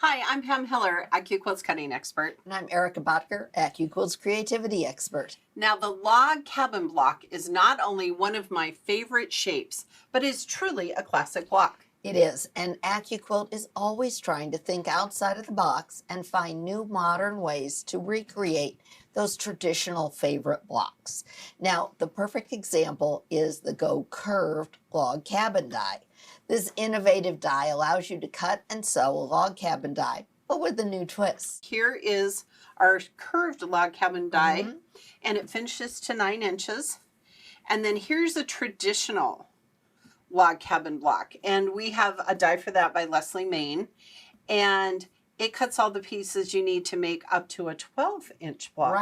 Hi, I'm Pam Hiller, AccuQuilt's cutting expert. And I'm Erica Botker, AccuQuilt's creativity expert. Now, the log cabin block is not only one of my favorite shapes, but is truly a classic block. It is, and AccuQuilt is always trying to think outside of the box and find new modern ways to recreate those traditional favorite blocks. Now, the perfect example is the Go Curved log cabin die. This innovative die allows you to cut and sew a log cabin die, but with a new twist. Here is our curved log cabin die, and it finishes to 9 inches. And then here's a traditional log cabin block, and we have a die for that by Leslie Main, and it cuts all the pieces you need to make up to a 12-inch block.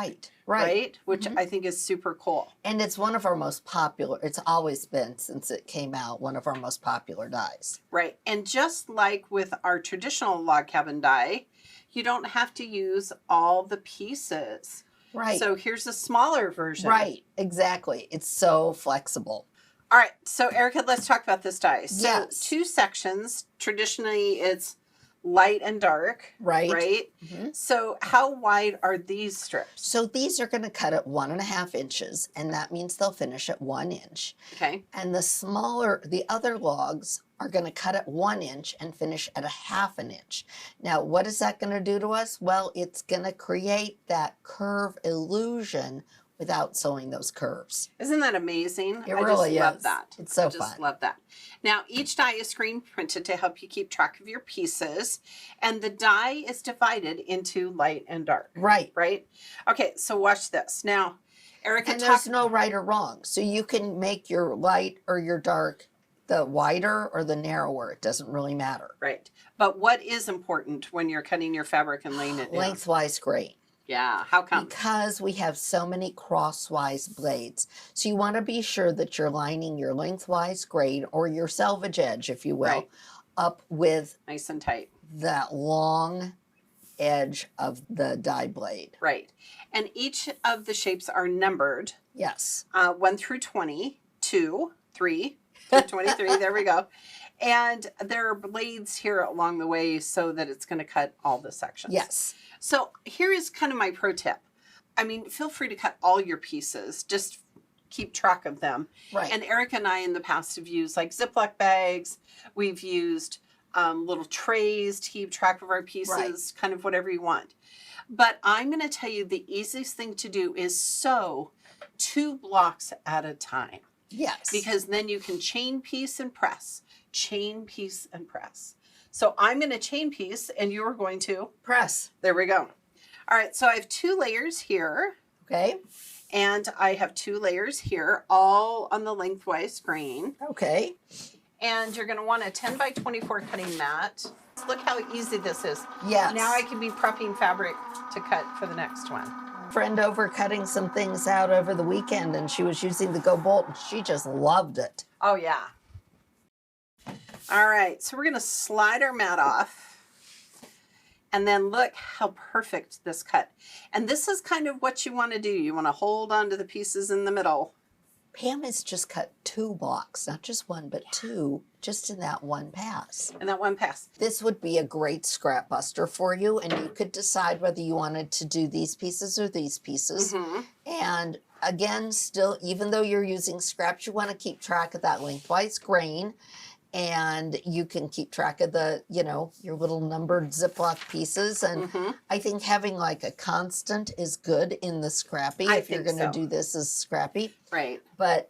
Right? Which I think is super cool. And it's one of our most popular, it's always been since it came out, one of our most popular dies. Right. And just like with our traditional log cabin die, you don't have to use all the pieces. Right. So here's a smaller version. Right, exactly. It's so flexible. All right. So Erica, let's talk about this die. So Yes. 2 sections. Traditionally, it's light and dark. Right. So how wide are these strips? So these are going to cut at 1.5 inches, and that means they'll finish at 1 inch. Okay. And the other logs are going to cut at 1 inch and finish at 1/2 inch. Now, what is that going to do to us? Well, it's going to create that curve illusion without sewing those curves. Isn't that amazing? It really is. I just love that. It's so I just fun. love that. Now, each die is screen printed to help you keep track of your pieces, and the die is divided into light and dark. Right. Right? Okay, so watch this. Now, Erica, And there's no right or wrong. So you can make your light or your dark the wider or the narrower. It doesn't really matter. Right. But what is important when you're cutting your fabric and laying it down? Lengthwise grain. Yeah, how come? Because we have so many crosswise blades. So you want to be sure that you're lining your lengthwise grain or your selvage edge, if you will, Right. up with Nice and tight. that long edge of the die blade. Right. And each of the shapes are numbered Yes. 1 through 20, 2, 3, 23. There we go. And there are blades here along the way so that it's going to cut all the sections. Yes. So here is kind of my pro tip. I mean, feel free to cut all your pieces. Just keep track of them. Right. And Erica and I in the past have used like Ziploc bags. We've used little trays to keep track of our pieces, kind of whatever you want. But I'm going to tell you the easiest thing to do is sew 2 blocks at a time. Yes. Because then you can chain piece and press. Chain piece and press. So I'm going to chain piece and you're going to press. There we go. All right, so I have 2 layers here. Okay. And I have 2 layers here, all on the lengthwise grain. Okay. And you're going to want a 10 by 24 cutting mat. Look how easy this is. Yes. Now I can be prepping fabric to cut for the next one. Friend over cutting some things out over the weekend, and she was using the Go Bolt, and she just loved it. Oh, yeah. All right, so we're going to slide our mat off. And then look how perfect this cut. And this is kind of what you want to do. You want to hold on to the pieces in the middle. Pam has just cut 2 blocks, not just 1, but 2, just in that one pass. And that one pass. This would be a great scrap buster for you, and you could decide whether you wanted to do these pieces or these pieces. And again, still, even though you're using scraps, you want to keep track of that lengthwise grain, and you can keep track of the, your little numbered Ziploc pieces. And I think having like a constant is good in the scrappy if you're going to do this as scrappy. Right. But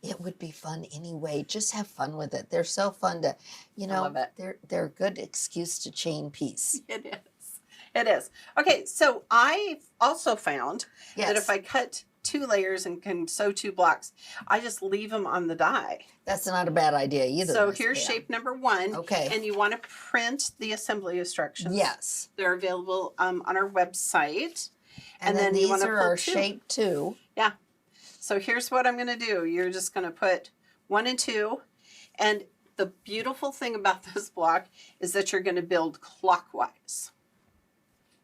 it would be fun anyway. Just have fun with it. They're so fun to, I love it. they're a good excuse to chain piece. It is. It is. Okay, so I also found that Yes. if I cut 2 layers and can sew 2 blocks, I just leave them on the die. That's not a bad idea either. So Miss here's Pam. shape number 1. Okay. And you want to print the assembly instructions. Yes. They're available on our website. And then you these want to are pull our 2. shape 2. Yeah. So here's what I'm going to do. You're just going to put 1 and 2. And the beautiful thing about this block is that you're going to build clockwise.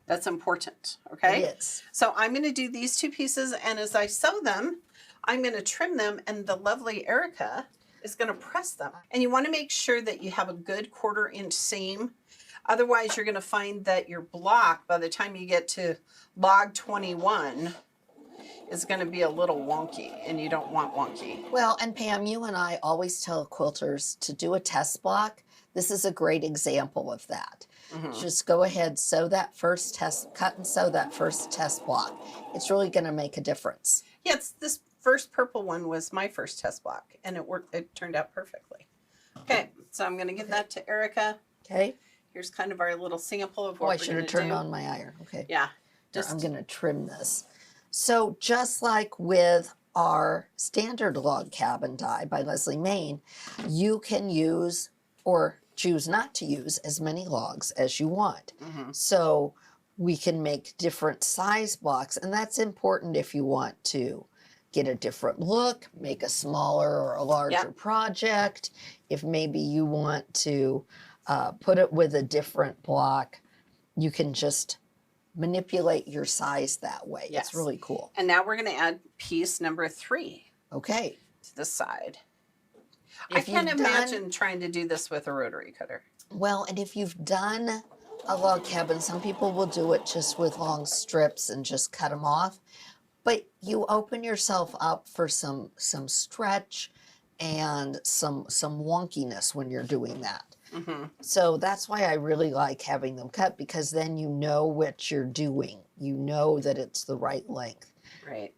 That's important, okay? It is. So I'm going to do these 2 pieces, and as I sew them, I'm going to trim them, and the lovely Erica is going to press them. And you want to make sure that you have a good 1/4 inch seam Otherwise, you're going to find that your block, by the time you get to log 21, is going to be a little wonky, and you don't want wonky. Well, and Pam, you and I always tell quilters to do a test block. This is a great example of that. Just go ahead, sew that first test, cut and sew that first test block. It's really going to make a difference. Yeah, this first purple one was my first test block, and it worked. It turned out perfectly. Okay, so I'm going to give that to Erica. Okay. Here's kind of our little sample of what Oh, I we're should going have to turned do. on my iron. Okay. Yeah. Here, I'm going to trim this. So just like with our standard log cabin die by Leslie Main, you can use or choose not to use as many logs as you want. So we can make different size blocks, and that's important if you want to get a different look, make a smaller or a larger project. If maybe you want to put it with a different block, you can just manipulate your size that way. Yes. It's really cool. And now we're going to add piece number 3 Okay. to the side. If I can't you've imagine trying to do this with a rotary cutter. Well, and if you've done a log cabin, some people will do it just with long strips and just cut them off. But you open yourself up for some stretch and some wonkiness when you're doing that. So that's why I really like having them cut, because then you know what you're doing. You know that it's the right length. Right.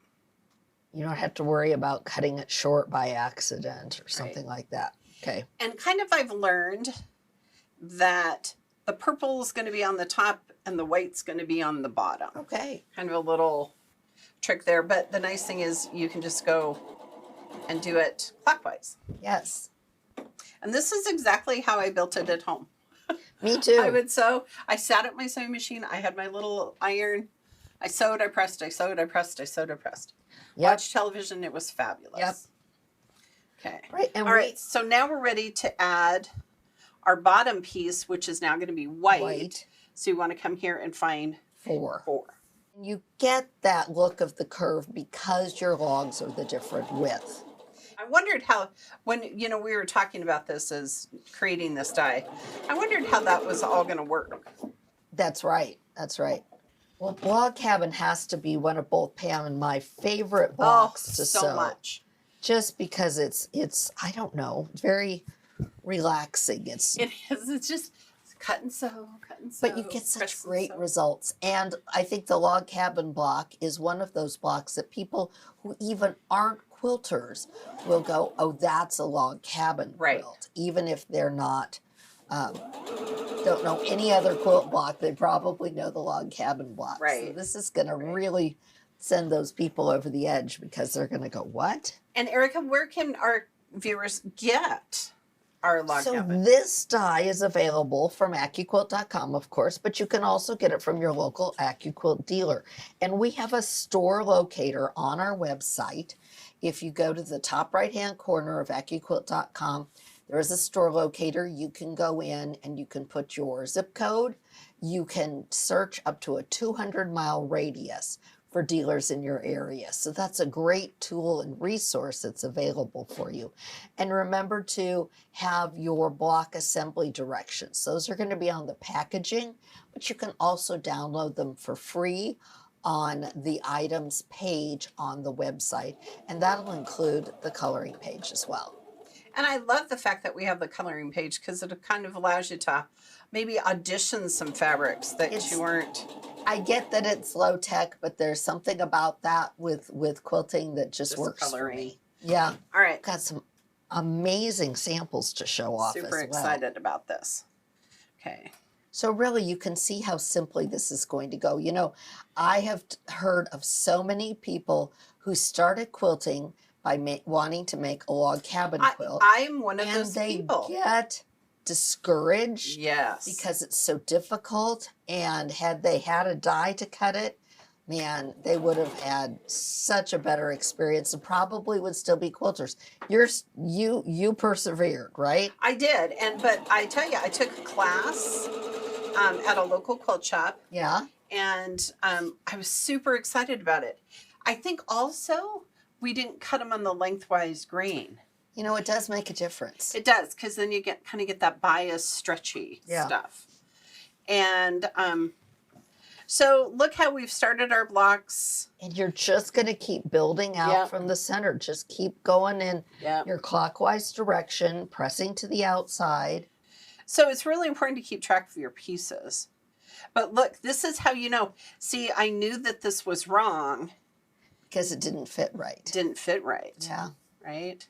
You don't have to worry about cutting it short by accident or something like that. Okay. And kind of I've learned that the purple is going to be on the top and the white's going to be on the bottom. Okay. Kind of a little trick there. But the nice thing is you can just go and do it clockwise. Yes. And this is exactly how I built it at home. Me too. I would sew. I sat at my sewing machine. I had my little iron. I sewed, I pressed, I sewed, I pressed, I sewed, I pressed. Yep. Watched television. It was fabulous. Yep. Okay. Right. And All right. So now we're ready to add our bottom piece, which is now going to be white. So you want to come here and find 4. 4. You get that look of the curve because your logs are the different width. I wondered how, when, we were talking about this as creating this die, I wondered how that was all going to work. That's right. That's right. Well, log cabin has to be one of both Pam and my favorite blocks to sew. So much. Just because it's I don't know, very relaxing. It is. It's just cut and sew, cut and sew. But you get such press and great sew. results. And I think the log cabin block is one of those blocks that people who even aren't quilters will go, oh, that's a log cabin quilt. Even if they're not, don't know any other quilt block, they probably know the log cabin block. Right. So this is going to really send those people over the edge, because they're going to go, what? And Erica, where can our viewers get our log cabin? So this die is available from AccuQuilt.com, of course, but you can also get it from your local AccuQuilt dealer. And we have a store locator on our website. If you go to the top right-hand corner of AccuQuilt.com, there is a store locator. You can go in and you can put your zip code. You can search up to a 200-mile radius for dealers in your area. So that's a great tool and resource that's available for you. And remember to have your block assembly directions. Those are going to be on the packaging, but you can also download them for free on the items page on the website. And that'll include the coloring page as well. And I love the fact that we have the coloring page, because it kind of allows you to maybe audition some fabrics that you aren't. I get that it's low tech, but there's something about that with quilting that just works coloring. for me. Yeah. All right. Got some amazing samples to show off Super as well. excited about this. Okay. So really you can see how simply this is going to go. You know, I have heard of so many people who started quilting by wanting to make a log cabin quilt. I'm one of and those they people. get discouraged Yes. because it's so difficult, and had they had a die to cut it, man, they would have had such a better experience and probably would still be quilters. You persevered, right? I did, but I tell you, I took a class at a local quilt shop. Yeah. And I was super excited about it. I think also we didn't cut them on the lengthwise grain. You know, it does make a difference. It does, because then you kind of get that bias stretchy Yeah. stuff. And so look how we've started our blocks. And you're just going to keep building out Yep. from the center. Just keep going in Yep. your clockwise direction, pressing to the outside. So it's really important to keep track of your pieces. But look, this is how you know. See, I knew that this was wrong. Because it didn't fit right. Didn't fit right. Yeah. Right?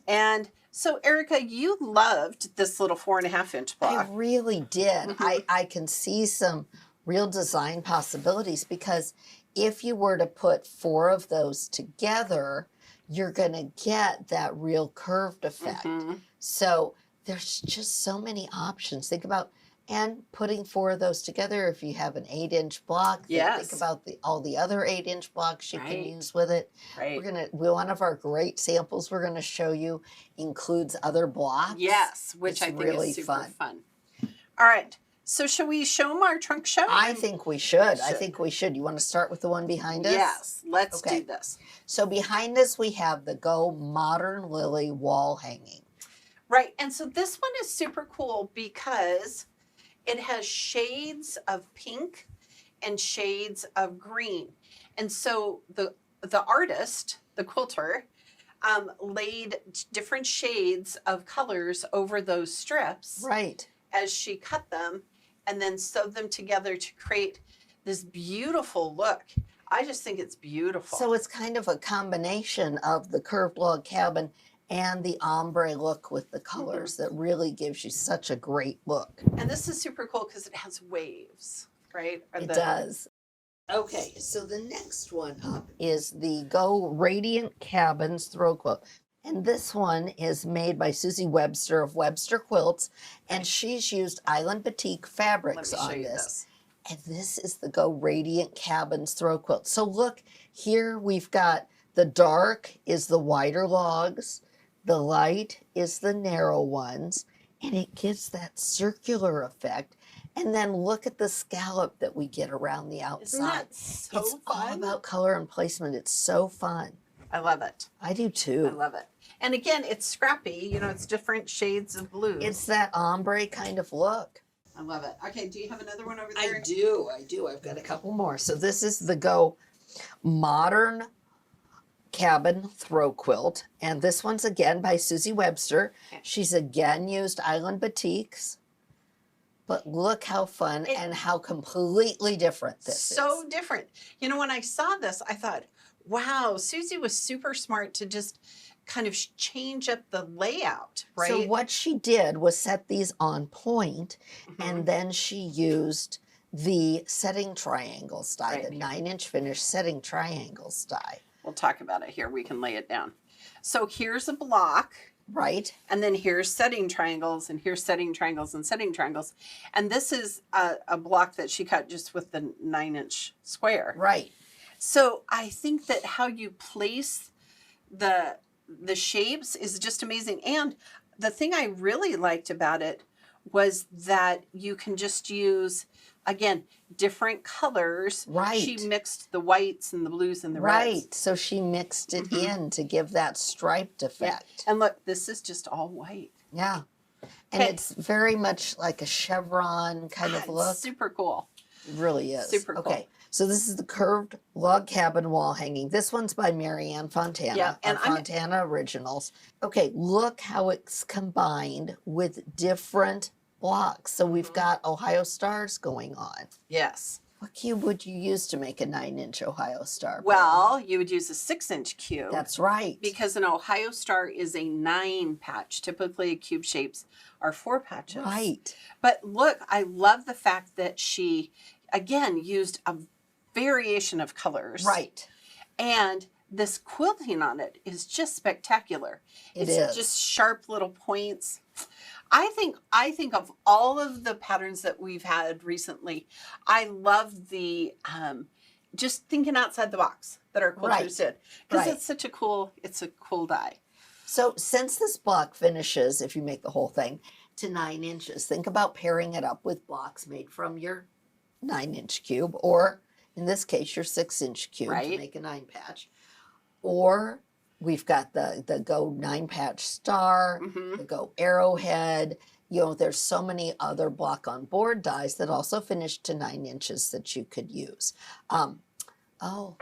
And so, Erica, you loved this little 4.5-inch block. I really did. Mhm. I can see some real design possibilities because if you were to put 4 of those together, you're going to get that real curved effect. Mhm. So there's just so many options. Think about and putting 4 of those together. If you have an 8-inch block, then Yes. think about all the other 8-inch blocks you can Right. use with it. Right. One of our great samples we're gonna show you includes other blocks. Yes, which It's I think really is super fun. fun. All right. So shall we show them our trunk show? I think we should. I should. think we should. You want to start with the one behind us? Yes. Let's Okay. do this. So behind us we have the Go Modern Lily wall hanging. Right. And so this one is super cool because it has shades of pink and shades of green. And so the artist, the quilter, laid different shades of colors over those strips Right. as she cut them and then sewed them together to create this beautiful look. I just think it's beautiful. So it's kind of a combination of the curved log cabin and the ombre look with the colors that really gives you such a great look. And this is super cool because it has waves, right? Or It the- does. Okay, so the next one up is the Go Radiant Cabins Throw Quilt. And this one is made by Susie Webster of Webster Quilts, and she's used Island Batik Let fabrics me show on you this. this. And this is the Go Radiant Cabins Throw Quilt. So look, here we've got the dark is the wider logs, the light is the narrow ones, and it gives that circular effect. And then look at the scallop that we get around the outside. Isn't that so It's all fun? about color and placement. It's so fun. I love it. I do I too. love it. And again, it's scrappy. You know, it's different shades of blue. It's that ombre kind of look. I love it. Okay, do you have another one over I there? do. I've got a couple more. So this is the Go Modern Cabin Throw Quilt. And this one's again by Susie Webster. Okay. She's again used Island Batiks. But look how fun and how completely different this So is. different. You know, when I saw this, I thought, wow, Susie was super smart to just kind of change up the layout, right? So what she did was set these on point, Mhm. and then she used the setting triangles die, Right. the 9-inch finish setting triangles die, We'll talk about it here. We can lay it down. So here's a block, right? and then here's setting triangles, and here's setting triangles and setting triangles. And this is a block that she cut just with the 9-inch square. Right. So I think that how you place the shapes is just amazing. And the thing I really liked about it was that you can just use, again, different colors. Right. She mixed the whites and the blues and the Right. reds. So she mixed it Mhm. in to give that striped effect. And look, this is just all white. Yeah. And Okay. it's very much like a chevron kind of It's look. super cool. It really is. super cool. Okay. So this is the curved log cabin wall hanging. This one's by Marianne Fontana Yeah, and of I'm- Fontana Originals. Okay, look how it's combined with different blocks. So we've Mhm. got Ohio Stars going on. Yes. What cube would you use to make a 9-inch Ohio Star? Pam? Well, you would use a 6-inch cube. That's right. Because an Ohio Star is a 9 patch. Typically, cube shapes are 4 patches. Right. But look, I love the fact that she, again, used a variation of colors. Right. And this quilting on it is just spectacular. It It's is. just sharp little points. I think of all of the patterns that we've had recently, I love the just thinking outside the box that our quilters Right. did. Because Right. it's a cool die. So since this block finishes, if you make the whole thing, to 9 inches, think about pairing it up with blocks made from your 9-inch cube, or in this case, your 6-inch cube to Right. make a 9 patch. Or we've got the Go 9 patch star, Mhm. the Go arrowhead, You know, there's so many other block on board dies that also finish to 9 inches that you could use. Oh,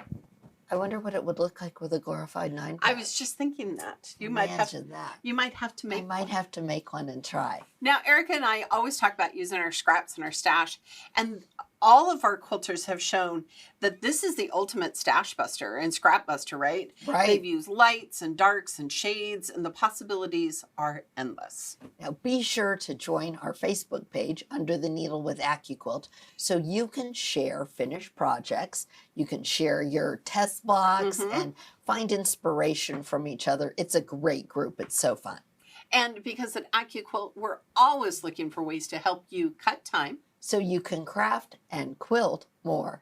I wonder what it would look like with a glorified 9 I was just thinking that. You might have that. You might have to I make might one. have to make one and try. Now, Erica and I always talk about using our scraps in our stash, and all of our quilters have shown that this is the ultimate stash buster and scrap buster, right? Right. They've used lights and darks and shades, and the possibilities are endless. Now be sure to join our Facebook page, Under the Needle with AccuQuilt, so you can share finished projects, you can share your test blocks, and find inspiration from each other. It's a great group. It's so fun. And because at AccuQuilt, we're always looking for ways to help you cut time So you can craft and quilt more.